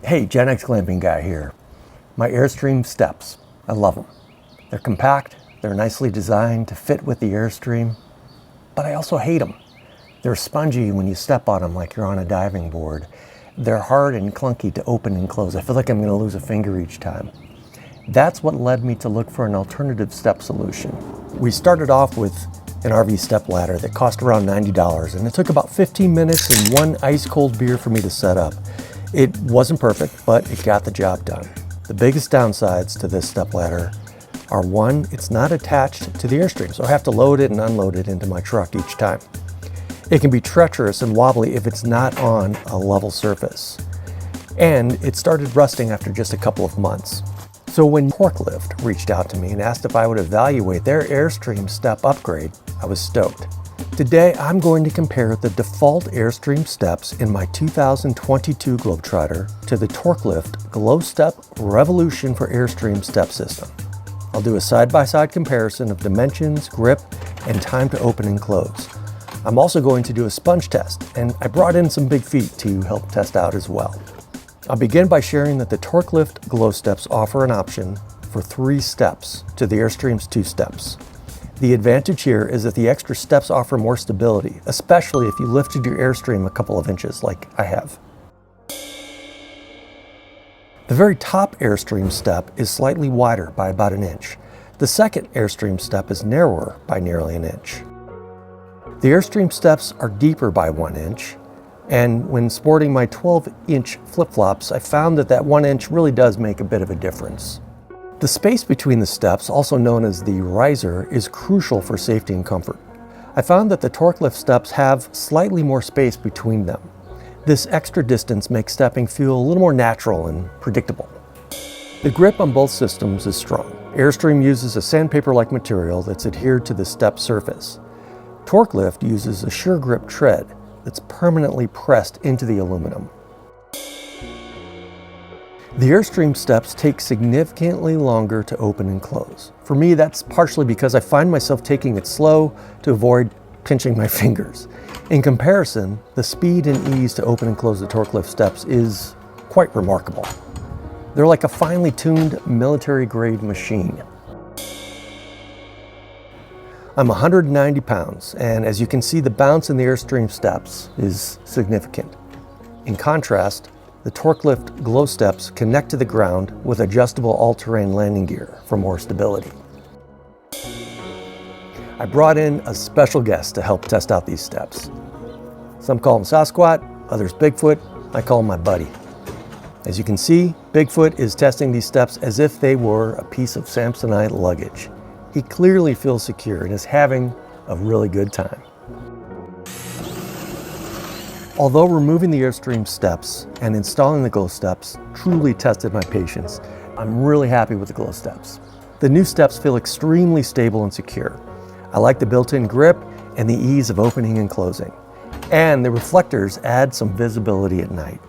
Hey, Gen X glamping guy here. My Airstream steps, I love them. They're compact, they're nicely designed to fit with the Airstream, but I also hate them. They're spongy when you step on them like you're on a diving board. They're hard and clunky to open and close. I feel like I'm gonna lose a finger each time. That's what led me to look for an alternative step solution. We started off with an RV step ladder that cost around $90, and it took about 15 minutes and one ice cold beer for me to set up. It wasn't perfect, but it got the job done. The biggest downsides to this step ladder are, one, it's not attached to the Airstream, so I have to load it and unload it into my truck each time. It can be treacherous and wobbly if it's not on a level surface. And it started rusting after just a couple of months. So when Torklift reached out to me and asked if I would evaluate their Airstream step upgrade, I was stoked. Today, I'm going to compare the default Airstream steps in my 2022 Globetrotter to the Torklift GlowStep Revolution for Airstream step system. I'll do a side-by-side comparison of dimensions, grip, and time to open and close. I'm also going to do a sponge test, and I brought in some big feet to help test out as well. I'll begin by sharing that the Torklift GlowSteps offer an option for 3 steps to the Airstream's 2 steps. The advantage here is that the extra steps offer more stability, especially if you lifted your Airstream a couple of inches like I have. The very top Airstream step is slightly wider by about an inch. The second Airstream step is narrower by nearly an inch. The Airstream steps are deeper by 1 inch, and when sporting my 12-inch flip-flops, I found that 1 inch really does make a bit of a difference. The space between the steps, also known as the riser, is crucial for safety and comfort. I found that the Torklift steps have slightly more space between them. This extra distance makes stepping feel a little more natural and predictable. The grip on both systems is strong. Airstream uses a sandpaper-like material that's adhered to the step surface. Torklift uses a sure grip tread that's permanently pressed into the aluminum. The Airstream steps take significantly longer to open and close. For me, that's partially because I find myself taking it slow to avoid pinching my fingers. In comparison, the speed and ease to open and close the Torklift steps is quite remarkable. They're like a finely tuned military-grade machine. I'm 190 pounds, and as you can see, the bounce in the Airstream steps is significant. In contrast, the Torklift GlowSteps connect to the ground with adjustable all-terrain landing gear for more stability. I brought in a special guest to help test out these steps. Some call him Sasquatch, others Bigfoot. I call him my buddy. As you can see, Bigfoot is testing these steps as if they were a piece of Samsonite luggage. He clearly feels secure and is having a really good time. Although removing the Airstream steps and installing the GlowSteps truly tested my patience, I'm really happy with the GlowSteps. The new steps feel extremely stable and secure. I like the built-in grip and the ease of opening and closing. And the reflectors add some visibility at night.